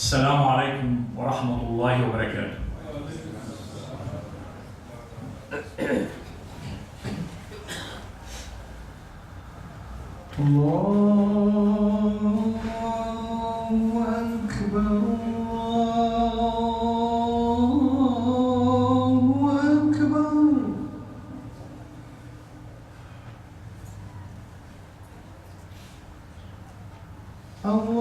السلام عليكم ورحمة الله وبركاته. الله أكبر الله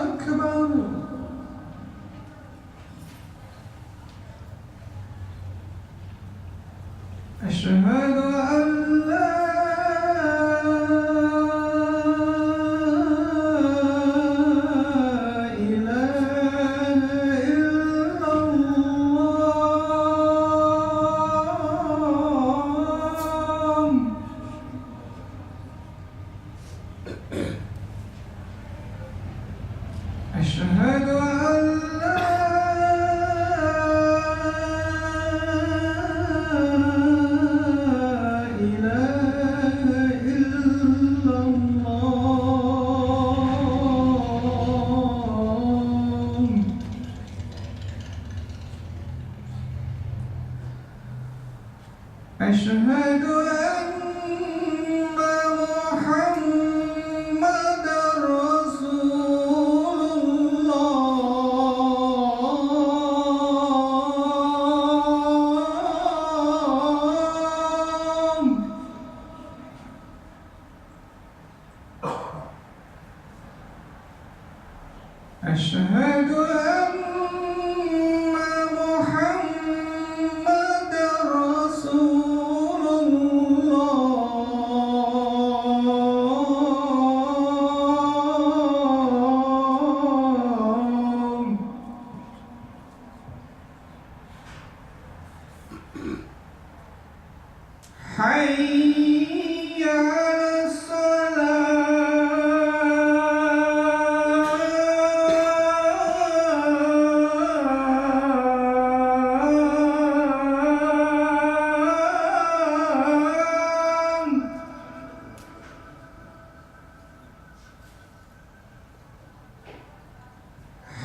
أكبر أشهد أن لا إله إلا الله أشهد أن لا أشهد أن محمدًا رسول الله أشهد أن محمدًا رسول الله حي على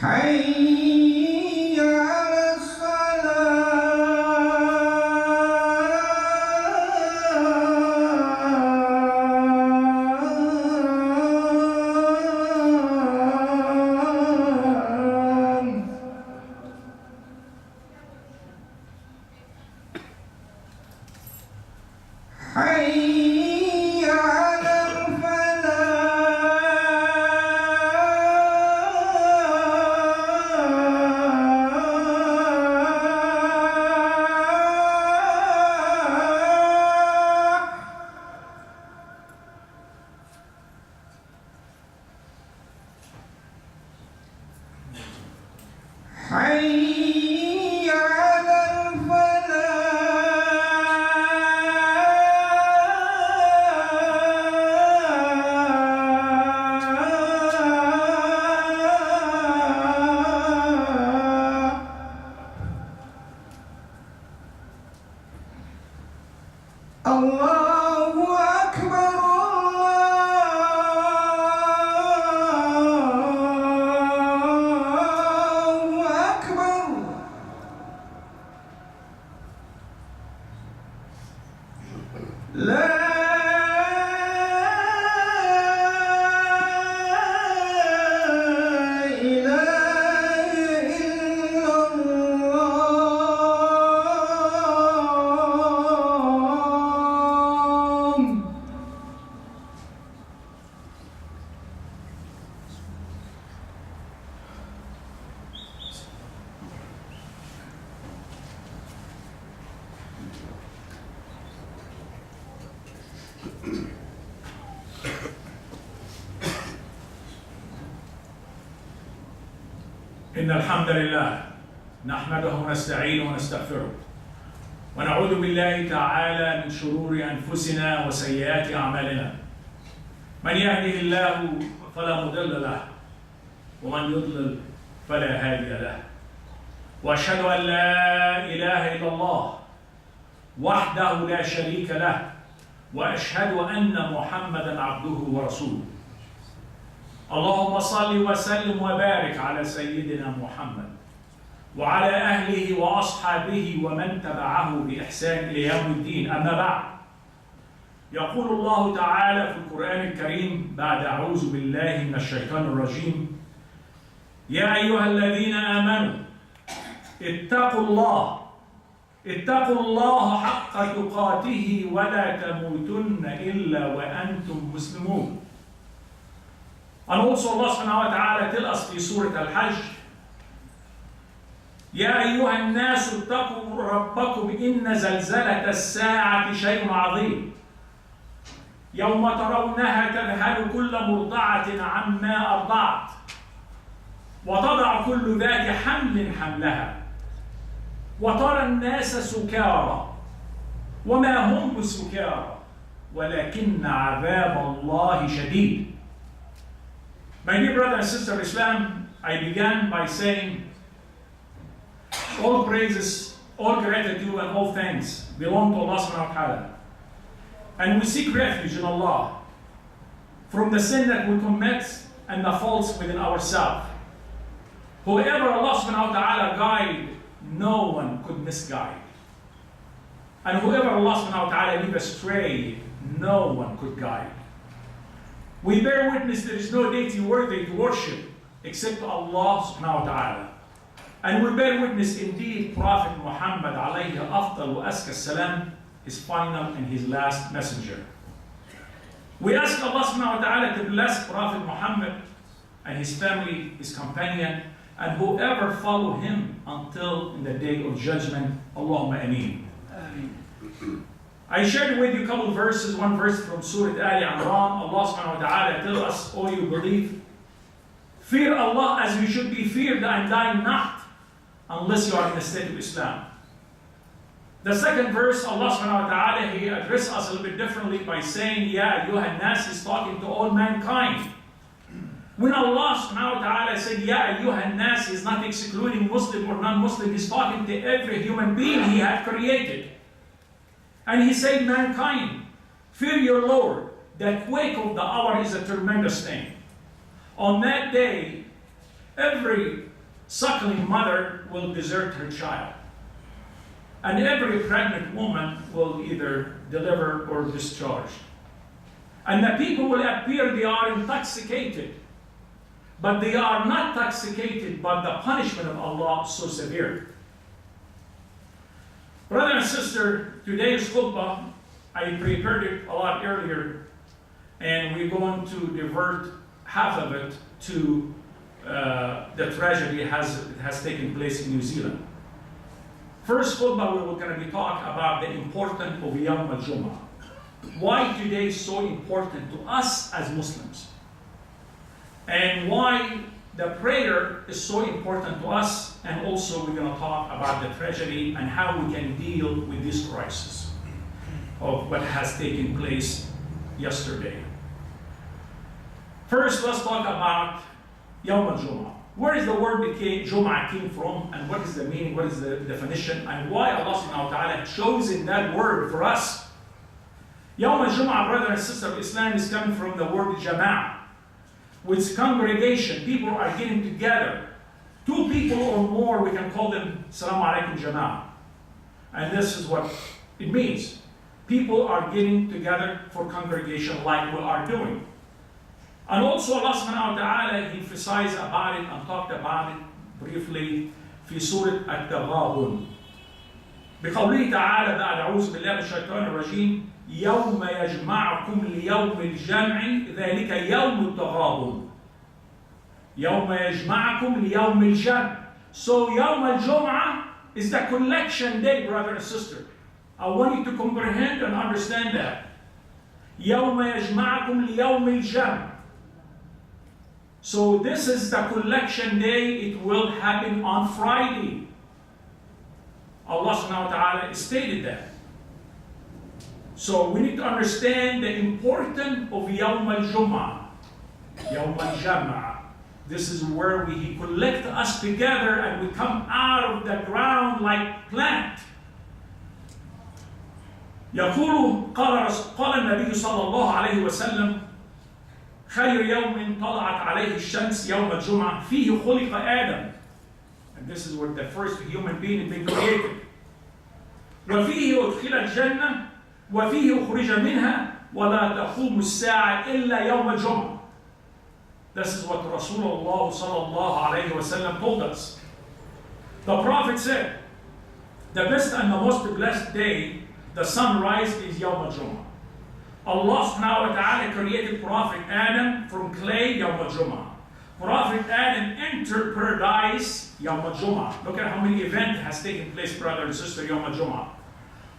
حي على الصلاة حي على الفلاح حي على الفلاح الله أكبر الله أكبر لا إله إلا الله إن الحمد لله نحمده ونستعينه ونستغفره ونعوذ بالله تعالى من شرور أنفسنا وسيئات أعمالنا. من يهده الله فلا مضل له ومن يضلل فلا هادي له. وأشهد أن لا إله إلا الله وحده لا شريك له وأشهد أن محمدا عبده ورسوله. اللهم صل وسلم وبارك على سيدنا محمد وعلى أهله وأصحابه ومن تبعه بإحسان إلى يوم الدين. أما بعد، يقول الله تعالى في القرآن الكريم بعد أعوذ بالله من الشيطان الرجيم: يا أيها الذين آمنوا اتقوا الله حق تقاته ولا تموتن إلا وأنتم مسلمون. And also Allah subhanahu wa ta'ala tell us في سورة الحج: يا أيها الناس اتقوا ربكم إن زلزلة الساعة شيء عظيم يوم ترونها تذهل كل مرضعة عما أرضعت وتضع كل ذات حمل حملها وترى الناس سكارى وما هم بسكارى ولكن عذاب الله شديد. My dear brother and sister of Islam, I began by saying all praises, all gratitude and all thanks belong to Allah subhanahu wa ta'ala. And we seek refuge in Allah from the sin that we commit and the faults within ourselves. Whoever Allah subhanahu wa ta'ala guide, no one could misguide. And whoever Allah subhanahu wa ta'ala leave astray, no one could guide. We bear witness there is no deity worthy to worship except Allah subhanahu wa ta'ala. And we bear witness indeed Prophet Muhammad alayhi afdal wa azka salam, his final and his last messenger. We ask Allah subhanahu wa ta'ala to bless Prophet Muhammad and his family, his companion, and whoever follow him until in the day of judgment. Allahumma ameen. I shared with you a couple of verses, one verse from Surah Ali Imran. Allah subhanahu wa ta'ala tells us, O you believe, fear Allah as you should be feared and die not unless you are in the state of Islam. The second verse, Allah subhanahu wa ta'ala, He addressed us a little bit differently by saying, Ya ayyuhan nas, is talking to all mankind. When Allah subhanahu wa ta'ala said, Ya ayyuhan nas, He's not excluding Muslim or non-Muslim, He's talking to every human being He had created. And He said, mankind, fear your Lord. The quake of the hour is a tremendous thing. On that day, every suckling mother will desert her child. And every pregnant woman will either deliver or discharge. And the people will appear they are intoxicated. But they are not intoxicated, but the punishment of Allah is so severe. Brother and sister, today's khutbah, I prepared it a lot earlier, and we're going to divert half of it to the tragedy has taken place in New Zealand. First khutbah, we're going to be talking about the importance of Youm Al Juma'ah. Why today is so important to us as Muslims. And why the prayer is so important to us, and also we're going to talk about the tragedy and how we can deal with this crisis of what has taken place yesterday. First, let's talk about Youm Al Juma'ah. Where is the word Jum'ah came from, and what is the meaning, what is the definition, and why Allah subhanahu wa ta'ala chosen that word for us? Youm Al Juma'ah, brother and sister of Islam, is coming from the word Jama'ah, which congregation. People are getting together. Two people or more, we can call them Salaam Alaikum Jama'ah. And this is what it means. People are getting together for congregation like we are doing. And also Allah subhanahu wa ta'ala emphasized about it and talked about it briefly في سورة التغابن. بقوله تعالى بعد أعوذ بالله من الشيطان الرجيم يوم يجمعكم ليوم الجمع ذلك يوم التغابن. يوم يجمعكم ليوم الجمع. So Youm Al Juma'ah is the collection day, brother and sister. I want you to comprehend and understand that. يوم يجمعكم ليوم الجمع. So this is the collection day. It will happen on Friday. Allah subhanahu wa ta'ala stated that. So we need to understand the importance of Youm Al Juma'ah. Youm Al Juma'ah. This is where He collect us together and we come out of the ground like plant. يقول قال النبي صلى الله عليه وسلم خير يوم طلعت عليه الشمس يوم الجمعة فيه خلق آدم. And this is where the first human being has been created. وفيه أدخل الجنة وفيه أخرج منها ولا تقوم الساعة إلا يوم الجمعة. This is what Rasulullah sallallahu alayhi wa sallam told us. The Prophet said, the best and the most blessed day, the sunrise, is Youm Al Juma'ah. Allah subhanahu wa ta'ala created Prophet Adam from clay Youm Al Juma'ah. Prophet Adam entered paradise Youm Al Juma'ah. Look at how many events has taken place, brother and sister, Youm Al Juma'ah.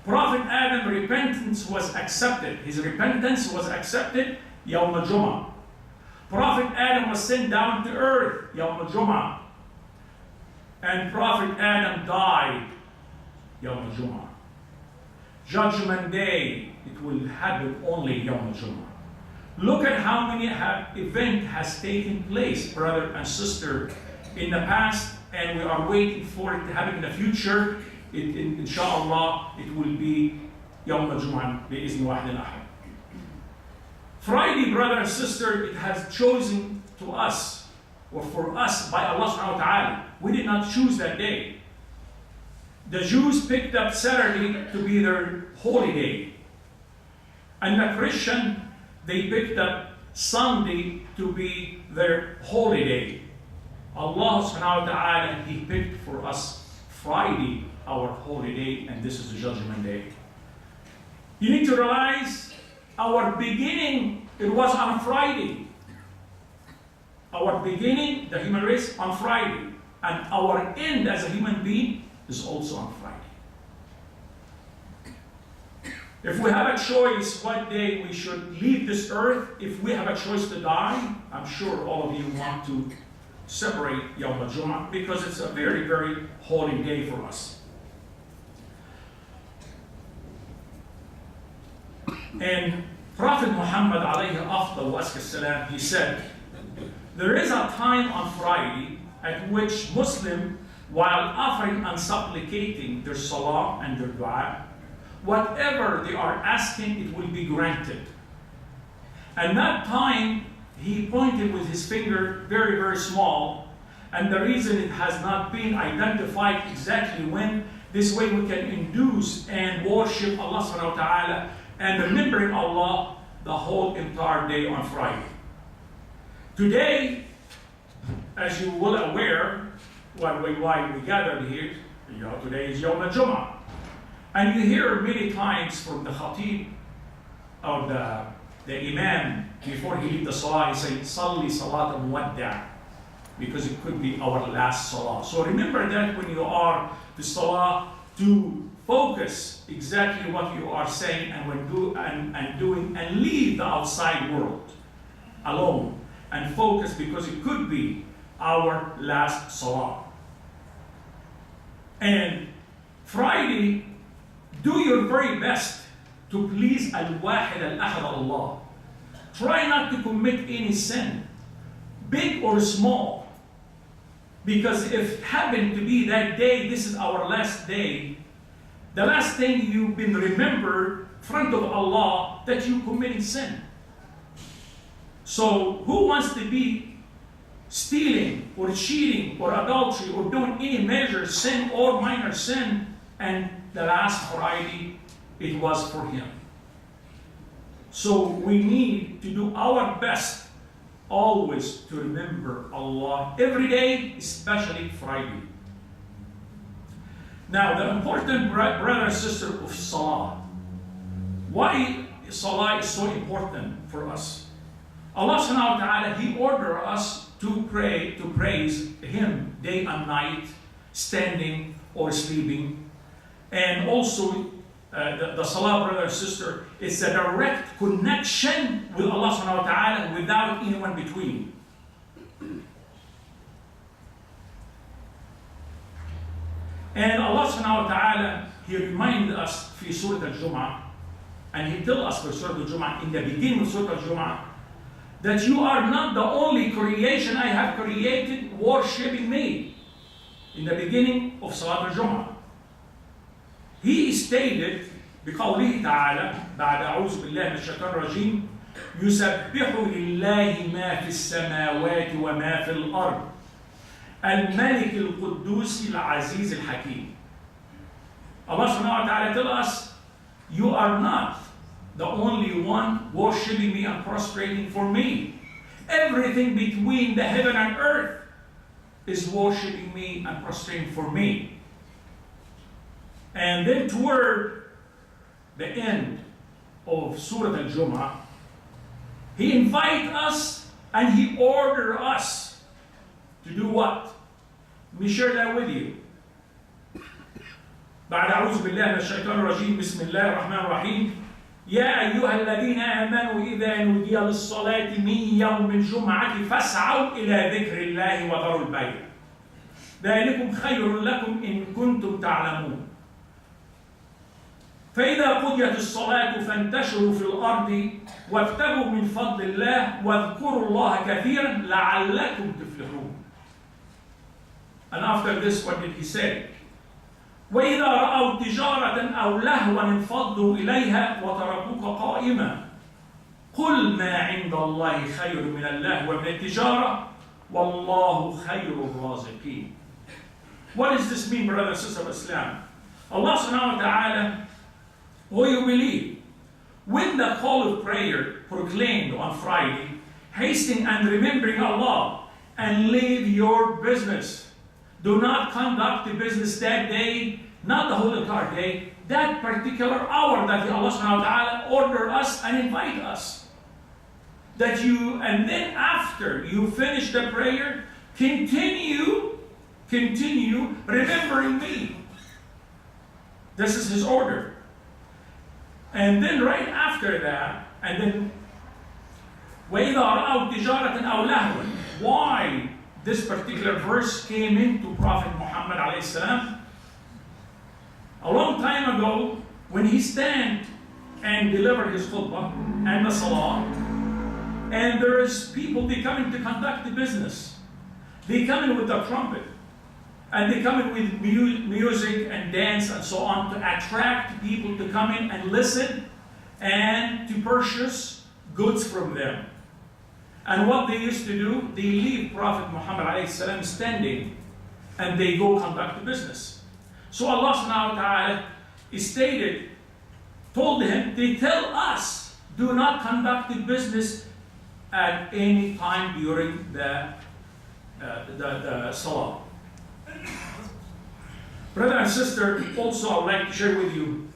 Prophet Adam repentance was accepted. His repentance was accepted Youm Al Juma'ah. Prophet Adam was sent down to earth Youm Al Juma'ah. And Prophet Adam died Youm Al Juma'ah. Judgment Day, it will happen only Youm Al Juma'ah. Look at how many event has taken place, brother and sister, in the past, and we are waiting for it to happen in the future. Inshallah, it will be Youm Al Juma'ah بإذن واحد الأحد. Friday, brother and sister, it has chosen to us, or for us, by Allah subhanahu wa ta'ala. We did not choose that day. The Jews picked up Saturday to be their holy day. And the Christian, they picked up Sunday to be their holy day. Allah subhanahu wa ta'ala, He picked for us Friday, our holy day, and this is the judgment day. You need to realize our beginning, it was on Friday. Our beginning, the human race, on Friday. And our end as a human being is also on Friday. If we have a choice what day we should leave this earth, if we have a choice to die, I'm sure all of you want to separate Youm Al Juma'ah because it's a very, very holy day for us. And Prophet Muhammad alayhi afdal wa salam, he said, there is a time on Friday at which Muslim, while offering and supplicating their salah and their dua, whatever they are asking, it will be granted. And that time, he pointed with his finger very, very small, and the reason it has not been identified exactly when, this way we can induce and worship Allah subhanahu wa ta'ala and remembering Allah the whole entire day on Friday. Today, as you will aware, why we gathered here, today is Youm Al Juma'ah. And you hear many times from the khatib or the imam before he leaves the salah, he says, Salli salat muwadda', because it could be our last salah. So remember that when you are the salah, to focus exactly what you are saying and doing, and leave the outside world alone and focus, because it could be our last salah. And Friday, do your very best to please Al-Wahid Al-Ahad Allah. Try not to commit any sin, big or small. Because if it happened to be that day, this is our last day, the last thing you've been remembered in front of Allah that you committed sin. So who wants to be stealing or cheating or adultery or doing any major sin or minor sin, and the last Friday it was for him? So we need to do our best always to remember Allah every day, especially Friday. Now, the important brother and sister of Salah. Why Salah is so important for us? Allah subhanahu wa ta'ala, He ordered us to pray, to praise Him day and night, standing or sleeping. And also, the Salah, brother and sister, is a direct connection with Allah subhanahu wa ta'ala without anyone between. And Allah subhanahu wa ta'ala, He reminded us في Surah Al Juma'ah, and He told us for Surah Al Juma'ah, in the beginning of Surah Al Juma'ah, that you are not the only creation I have created worshipping me. In the beginning of Salat Al Juma'ah, He stated بقوله تعالى بعد أعوذ بالله من الشيطان الرجيم يسبح لله ما في السماوات وما في الأرض الملك القدوس العزيز الحكيم. Allah subhanahu wa ta'ala tell us, you are not the only one worshiping me and prostrating for me. Everything between the heaven and earth is worshiping me and prostrating for me. And then toward the end of Surah Al Juma'ah, he invites us and he orders us to do what? Let me share that with you. بعد أعوذ بالله من الشيطان الرجيم بسم الله الرحمن الرحيم يا أيها الذين آمنوا إذا نودي للصلاة من يوم الجمعة فاسعوا إلى ذكر الله وذروا البيع ذلكم خير لكم إن كنتم تعلمون فإذا قضيت الصلاة فانتشروا في الأرض وابتغوا من فضل الله واذكروا الله كثيرا لعلكم تفلحون. And after this, what did he say? وإذا رأوا تجارة أو لهوا انفضوا إليها وتركوك قائما قل ما عند الله خير من اللهو ومن التجارة والله خير الرازقين. What does this mean, brothers and sisters of Islam? Allah subhanahu wa ta'ala, or you believe, when the call of prayer proclaimed on Friday, hasten and remembering Allah and leave your business. Do not conduct the business that day, not the whole entire day, that particular hour that Allah subhanahu wa ta'ala ordered us and invite us. That you, and then after you finish the prayer, continue remembering me. This is his order. And then right after that, and then وَإِذَا رَأَوْا تِجَارَةً أَوْ لَهْوًا. Why this particular verse came into Prophet Muhammad alayhi salam? A long time ago, when he stand and deliver his khutbah and the salah, and there is people, they come in to conduct the business. They come in with the trumpet, and they come in with music and dance and so on to attract people to come in and listen and to purchase goods from them. And what they used to do, they leave Prophet Muhammad alayhi salam standing and they go conduct the business. So Allah subhanahu wa ta'ala told him, they tell us, do not conduct the business at any time during the salah. Brother and sister, also I would like to share with you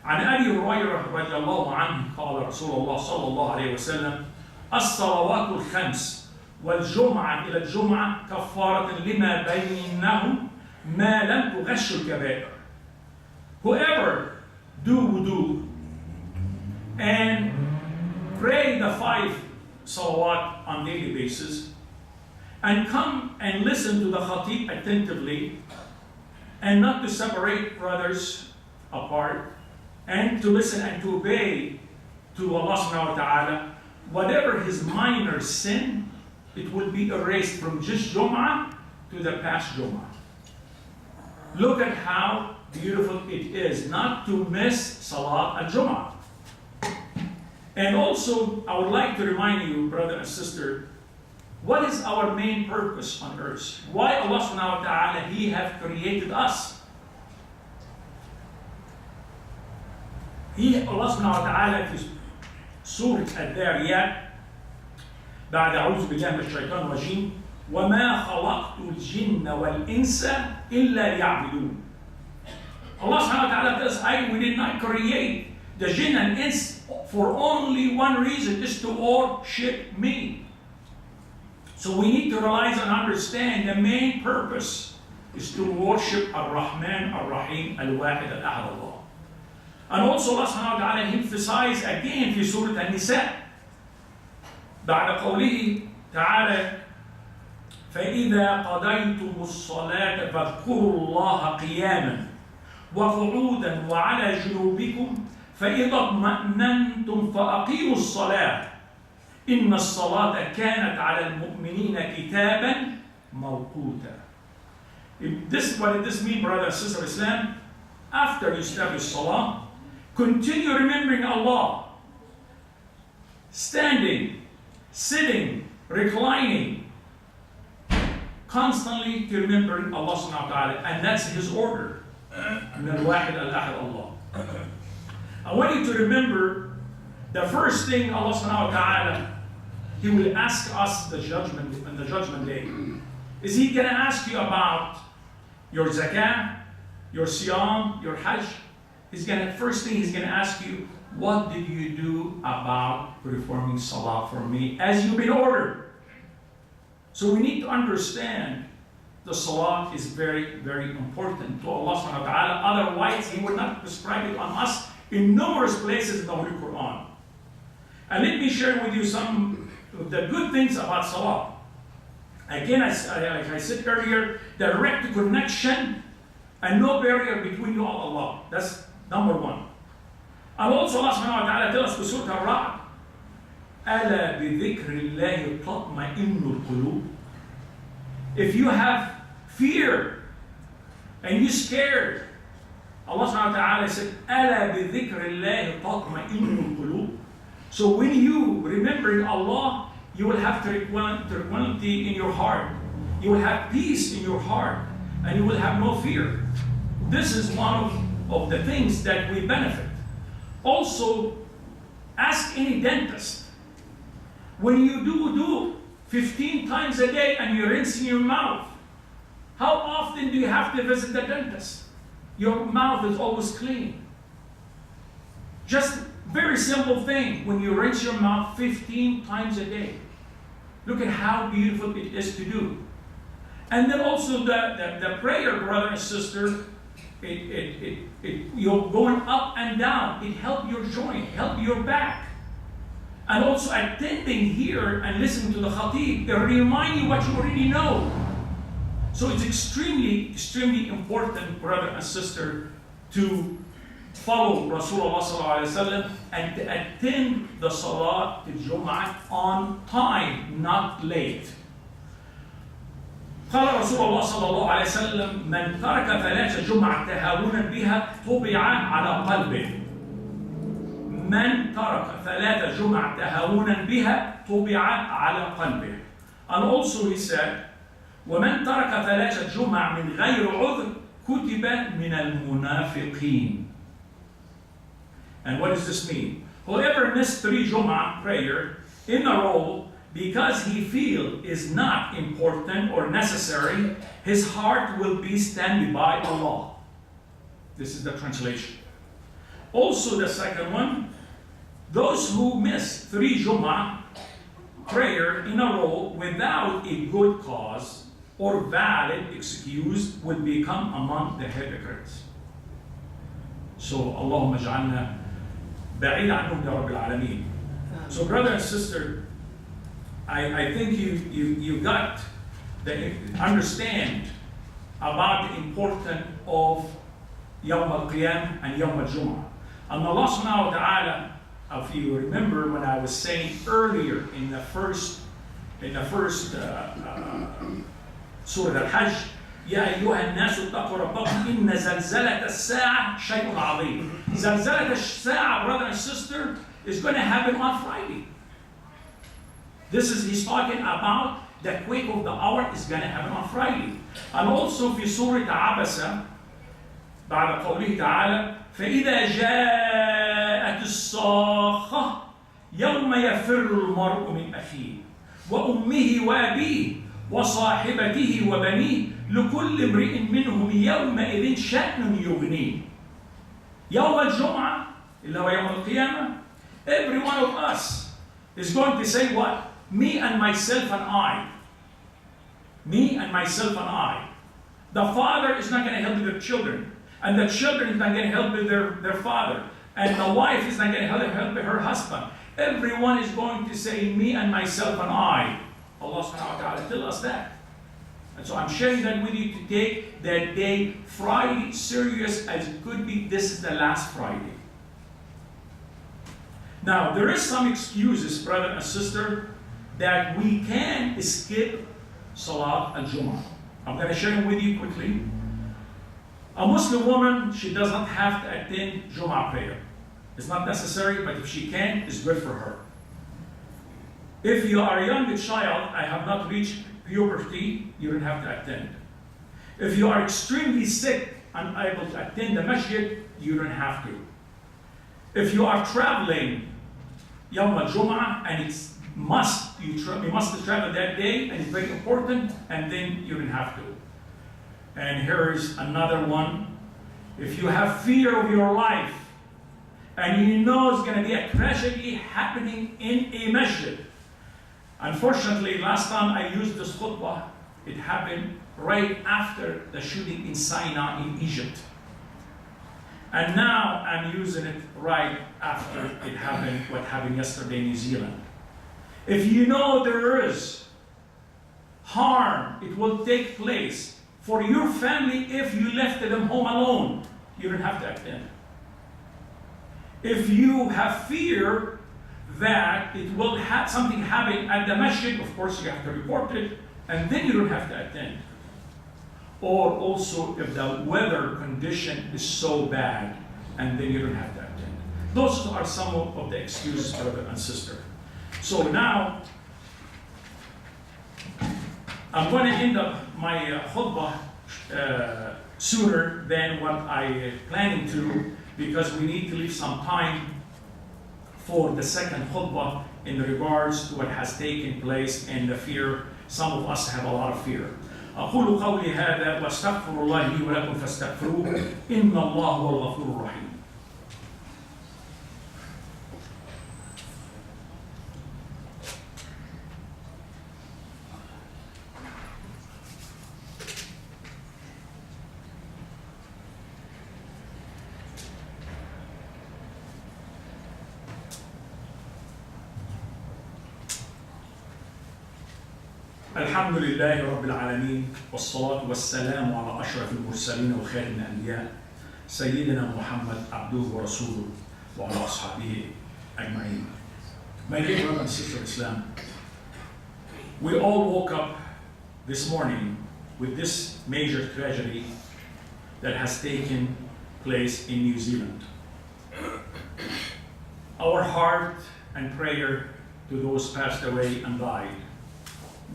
عن أبي هريرة رضي الله عنه قال رسول الله صلى الله عليه وسلم الصلوات الخمس والجمعة إلى الجمعة كفارة لما بينهم ما لم تغش الكبائر. Whoever do wudu and pray the 5 salawat on daily basis and come and listen to the khatib attentively and not to separate brothers apart and to listen and to obey to Allah subhanahu wa ta'ala, whatever his minor sin, it will be erased from just Jum'ah to the past Jum'ah. Look at how beautiful it is not to miss Salat al-Jum'ah. And also, I would like to remind you, brother and sister, what is our main purpose on earth? Why Allah subhanahu wa ta'ala, He have created us? Allah subhanahu wa ta'ala في سورة الذاريات بعد أعوذ بالله من الشيطان الرجيم وما خلقت الجن والإنس إلا ليعبدون. Allah subhanahu wa ta'ala says, we did not create the jinn and ins for only one reason, is to worship me. So we need to realize and understand the main purpose is to worship Ar-Rahman, Ar-Rahim, Al-Wahid, Al-Ahad Allah. And also Allah subhanahu wa ta'ala emphasized again في سورة النساء بعد قوله تعالى فإذا قضيتم الصلاة فاذكروا الله قياما وقعودا وعلى جنوبكم فإذا اطمأننتم فأقيموا الصلاة إن الصلاة كانت على المؤمنين كتابا موقوتا. What does this mean, brother and sister of Islam? after you establish salah, continue remembering Allah. Standing, sitting, reclining, constantly to remembering Allah subhanahu wa ta'ala. And that's His order. من الواحد الأحد Allah. I want you to remember the first thing Allah subhanahu wa ta'ala, He will ask us on the judgment day. Is He going to ask you about your zakah, your siyam, your hajj? First thing He's going to ask you, what did you do about performing salah for me as you've been ordered? So we need to understand the salah is very, very important to Allah subhanahu wa ta'ala. Otherwise, He would not prescribe it on us in numerous places in the Holy Quran. And let me share with you some of the good things about salah. Again, like I said earlier, direct connection and no barrier between you and Allah. That's number one. And also Allah subhanahu wa ta'ala tells us in Surah Al-Ra'd, أَلَا بِذِكْرِ اللَّهِ تَطْمَئِنُّ الْقُلُوبِ. If you have fear and you're scared, Allah subhanahu wa ta'ala said, أَلَا بِذِكْرِ اللَّهِ تَطْمَئِنُّ الْقُلُوبِ. So when you remembering Allah, you will have tranquility in your heart. You will have peace in your heart. And you will have no fear. This is one of the things that we benefit. Also, ask any dentist. When you do 15 times a day and you're rinsing your mouth, how often do you have to visit the dentist? Your mouth is always clean. Just very simple thing, when you rinse your mouth 15 times a day. Look at how beautiful it is to do. And then also the prayer, brother and sister, you're going up and down. It helps your joint, help your back. And also attending here and listening to the khatib, it remind you what you already know. So it's extremely, extremely important, brother and sister, to follow Rasulullah sallallahu alaihi wasallam and to attend the Salat al-Jum'ah on time, not late. قال رسول الله صلى الله عليه وسلم من ترك ثلاث جمع تهاونا بها طبع على قلبه. من ترك ثلاث جمع تهاونا بها طبع على قلبه. And also he said, ومن ترك ثلاث جمع من غير عذر كتب من المنافقين. And what does this mean? Whoever missed 3 Jum'ah prayer in a row because he feels is not important or necessary, his heart will be standing by Allah. This is the translation. Also the second one, those who miss 3 Jum'ah prayer in a row without a good cause or valid excuse will become among the hypocrites. So Allahumma ja'alna بعيد عنهم يا رب العالمين. So brother and sister, I think you got the understand about the importance of Youm Al and Youm Al Juma'ah. And Allah subhanahu wa ta'ala, if you remember when I was saying earlier in the first Surah Al-Hajj, يا أيها الناس اتقوا ربكم إن زلزلة الساعة شيء عظيم. زلزلة الساعة, brother and sister, is going to happen on Friday. He's talking about the quake of the hour is going to happen on Friday. And also في سورة عبسة بعد قوله تعالى فإذا جاءت الصاخة يوم يفر المرء من أخيه وأمه وأبيه وصاحبته وبنيه لكل امرئ منهم يومئذ شأن يغنيه. يوم الجمعة اللي هو يوم القيامة, every one of us is going to say what? Me and myself and I. Me and myself and I. The father is not going to help with their children, and the children is not going to help with their father, and the wife is not going to help with her husband. Everyone is going to say me and myself and I. Allah subhanahu wa ta'ala tell us that. And so I'm sharing that with you today, that day, Friday, serious as it could be, this is the last Friday. Now, there is some excuses, brother and sister, that we can skip Salat al-Jum'ah. I'm going to share them with you quickly. A Muslim woman, she does not have to attend Jum'ah prayer. It's not necessary, but if she can, it's good for her. If you are a young child, I have not reached puberty, you don't have to attend. If you are extremely sick, unable to attend the masjid, you don't have to. If you are traveling Youm Al Juma'ah and it's you must travel that day and it's very important, and then you don't have to. And here is another one. If you have fear of your life and you know it's going to be a tragedy happening in a masjid. Unfortunately, last time I used this khutbah, it happened right after the shooting in Sinai in Egypt. And now I'm using it right after it happened, what happened yesterday in New Zealand. If you know there is harm, it will take place for your family if you left them home alone. You don't have to attend. If you have fear that it will have something happen at the masjid, of course you have to report it, and then you don't have to attend. Or also if the weather condition is so bad, and then you don't have to attend. Those are some of the excuses, brother and sister. So now, I'm going to end up my khutbah sooner than what I planning to, because we need to leave some time for the second khutbah in regards to what has taken place and the fear. Some of us have a lot of fear. أقول قولي هذا واستغفر الله لي ولكم فاستغفروه إن الله هو الغفور الرحيم. الحمد لله رب العالمين والصلاة والسلام على أشرف المرسلين وخاتم الأنبياء سيدنا محمد عبده ورسوله وعلى أصحابه أجمعين. My dear brother and sister in Islam, we all woke up this morning with this major tragedy that has taken place in New Zealand. Our heart and prayer to those passed away and died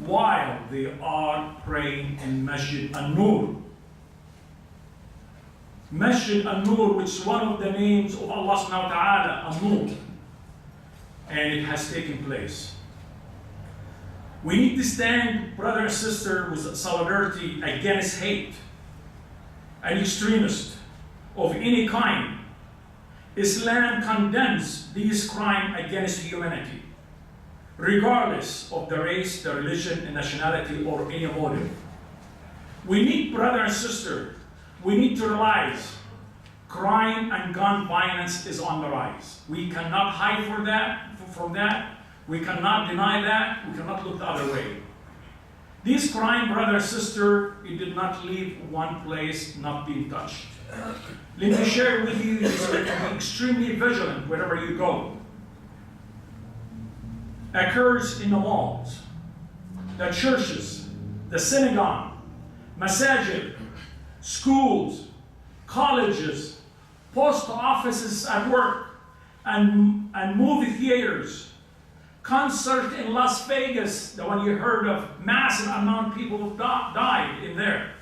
while they are praying in Masjid An-Nur. Masjid An-Nur, which is one of the names of Allah subhanahu wa ta'ala, An-Nur. And it has taken place. We need to stand, brother and sister, with solidarity against hate and extremists of any kind. Islam condemns these crimes against humanity, regardless of the race, the religion, the nationality, or any motive. We need, brother and sister, we need to realize crime and gun violence is on the rise. We cannot hide from that. We cannot deny that. We cannot look the other way. This crime, brother and sister, it did not leave one place not being touched. Let me share with you, you need to be extremely vigilant wherever you go. Occurs in the malls, the churches, the synagogue, masajid, schools, colleges, post offices at work, and movie theaters, concert in Las Vegas, the one you heard of, massive amount of people died in there,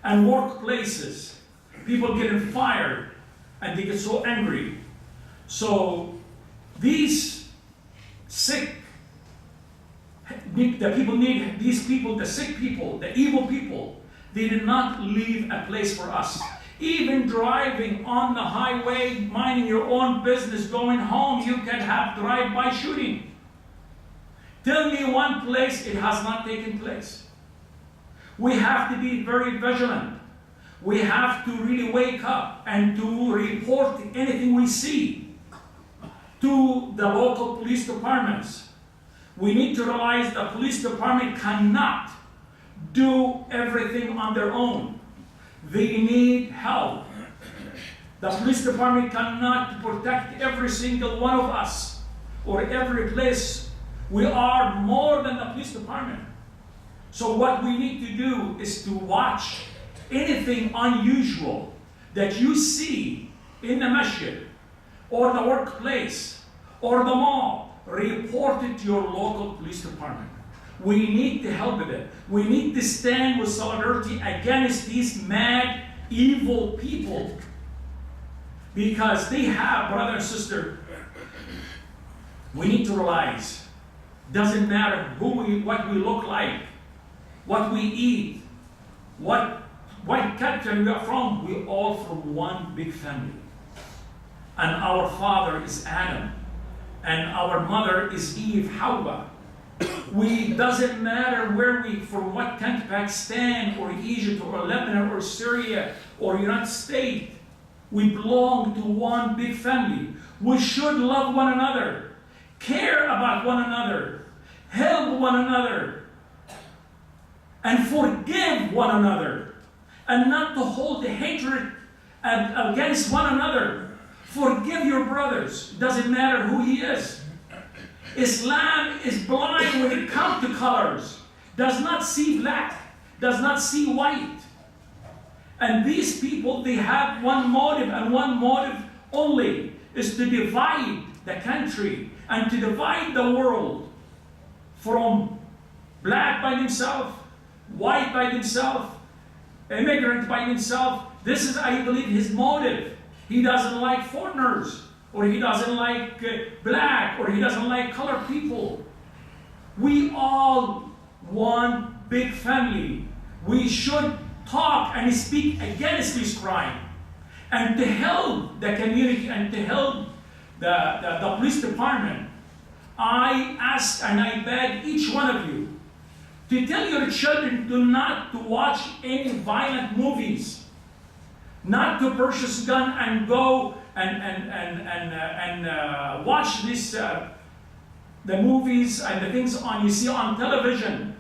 and workplaces, people getting fired, and they get so angry. So these sick, the people need, these people, the sick people, the evil people, they did not leave a place for us. Even driving on the highway, minding your own business, going home, you can have drive-by shooting. Tell me one place it has not taken place. We have to be very vigilant. We have to really wake up and to report anything we see to the local police departments. We need to realize the police department cannot do everything on their own. They need help. The police department cannot protect every single one of us or every place. We are more than the police department. So what we need to do is to watch anything unusual that you see in the masjid or the workplace or the mall, report it to your local police department. We need to help with it. We need to stand with solidarity against these mad, evil people, because they have, brother and sister, we need to realize, doesn't matter what we look like, what we eat, what country we are from, we all from one big family. And our father is Adam, and our mother is Eve, Hawa. We doesn't matter where we, from what country, Pakistan or Egypt or Lebanon or Syria or United States, we belong to one big family. We should love one another, care about one another, help one another, and forgive one another, and not to hold the hatred against one another. Forgive your brothers. It doesn't matter who he is. Islam is blind when it comes to colors. Does not see black. Does not see white. And these people, they have one motive, and one motive only, is to divide the country and to divide the world from black by themselves, white by themselves, immigrant by themselves. This is, I believe, his motive. He doesn't like foreigners, or he doesn't like black, or he doesn't like colored people. We all one big family. We should talk and speak against this crime, and to help the community and to help the police department. I ask and I beg each one of you to tell your children not to watch any violent movies, not to purchase a gun and go and watch this the movies and the things you see on television,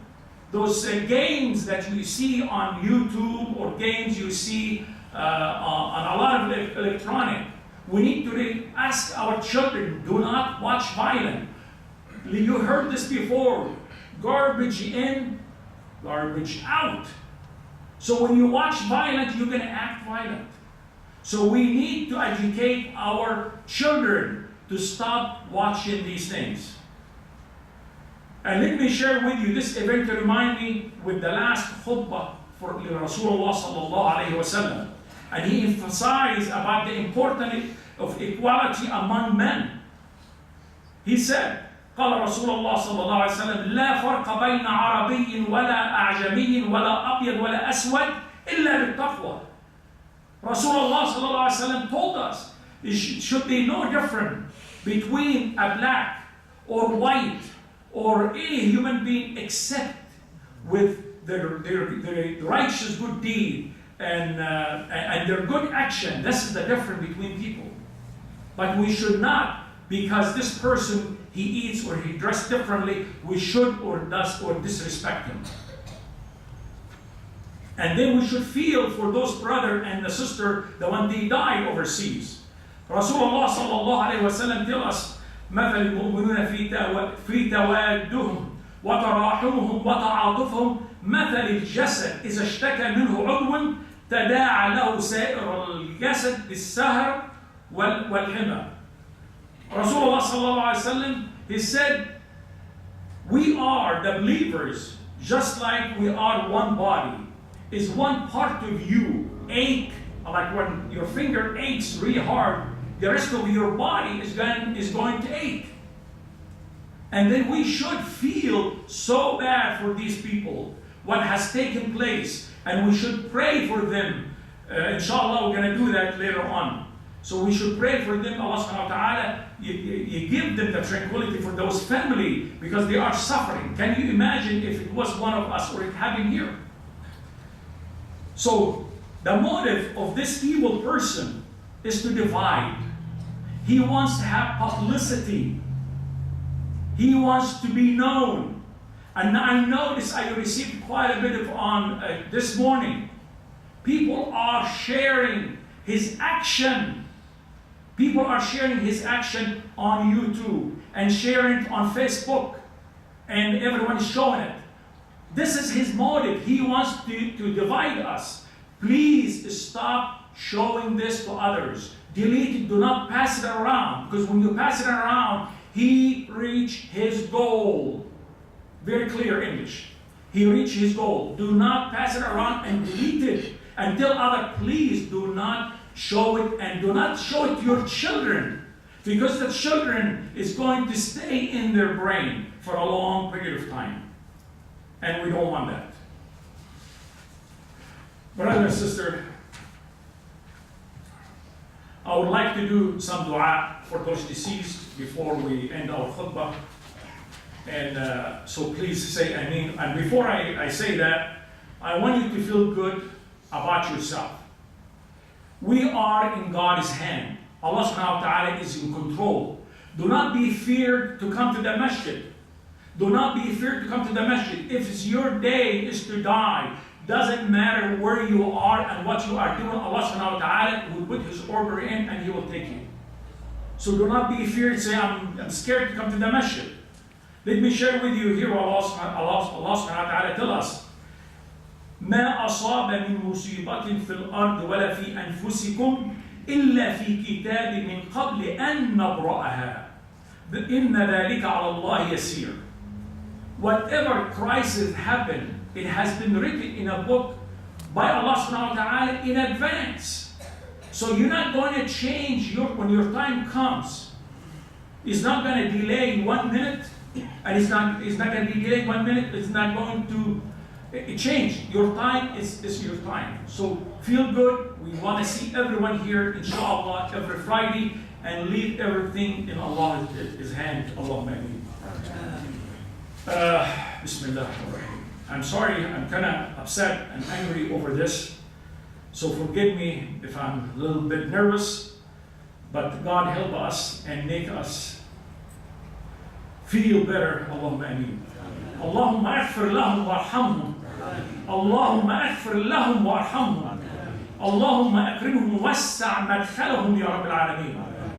those games that you see on YouTube, or games you see on a lot of electronic. We need to really ask our children, do not watch violence. You heard this before, garbage in, garbage out. So when you watch violence, you're going to act violent. So we need to educate our children to stop watching these things. And let me share with you this event to remind me with the last khutbah for Rasulullah sallallahu alayhi wa sallam. And he emphasized about the importance of equality among men. He said, قال رسول الله صلى الله عليه وسلم لا فرق بين عربي ولا أعجمي ولا أبيض ولا أسود إلا بالتقوى. Rasulullah صلى الله عليه وسلم told us there should be no difference between a black or white or any human being except with their righteous good deed and their good action. This is the difference between people. But we should not, because this person, he eats or he dressed differently, we should or disrespect him. And then we should feel for those brother and the sister that when they die overseas. Rasulullah sallallahu alayhi wa sallam tell us, مثل المؤمنون في توادهم وتراحمهم وتعاطفهم مثل الجسد إذا اشتكى منه عضو تداعى له سائر الجسد بالسهر والحمى. Rasulullah sallallahu alayhi wa sallam, he said, we are the believers just like we are one body. Is one part of you ache, like when your finger aches really hard, the rest of your body is going to ache. And then we should feel so bad for these people, what has taken place, and we should pray for them. Inshallah, we're going to do that later on. So we should pray for them. Allah subhanahu wa ta'ala, you give them the tranquility for those family, because they are suffering. Can you imagine if it was one of us or it happened here? So the motive of this evil person is to divide. He wants to have publicity. He wants to be known. And I noticed I received quite a bit of on this morning. People are sharing his action. People are sharing his action on YouTube and sharing it on Facebook. And everyone is showing it. This is his motive. He wants to divide us. Please stop showing this to others. Delete it, do not pass it around, because when you pass it around, he reached his goal. Very clear English. He reached his goal. Do not pass it around and delete it. And tell others, please do not show it, and do not show it to your children, because the children is going to stay in their brain for a long period of time. And we don't want that. Brother and sister, I would like to do some dua for those deceased before we end our khutbah. And so please say Ameen. And before I say that, I want you to feel good about yourself. We are in God's hand. Allah subhanahu wa ta'ala is in control. Do not be feared to come to the masjid. Do not be feared to come to the masjid. If it's your day is to die, doesn't matter where you are and what you are doing, Allah subhanahu wa ta'ala will put His order in and He will take you. So do not be feared, say, I'm scared to come to the masjid. Let me share with you here what Allah subhanahu wa ta'ala tell us. ما أصاب من مصيبة في الأرض ولا في أنفسكم إلا في كتاب من قبل أن نبرأها إن ذلك على الله يسير. Whatever crisis happened, it has been written in a book by Allah subhanahu wa ta'ala in advance. So you're not going to change when your time comes. It's not going to delay 1 minute, and it's not going to be delayed 1 minute. It's not going to change. Your time is your time. So feel good. We want to see everyone here, inshallah, every Friday, and leave everything in Allah's hand. Allahumma ameen. Bismillah. I'm sorry, I'm kind of upset and angry over this. So forgive me if I'm a little bit nervous, but God help us and make us feel better. Allahumma ameen. Allahumma aghfir lahum warhamhum. Allahumma aghfir lahum warhamhum. Allahumma akrimhum wassa' madkhalahum ya Rabbil Alameen.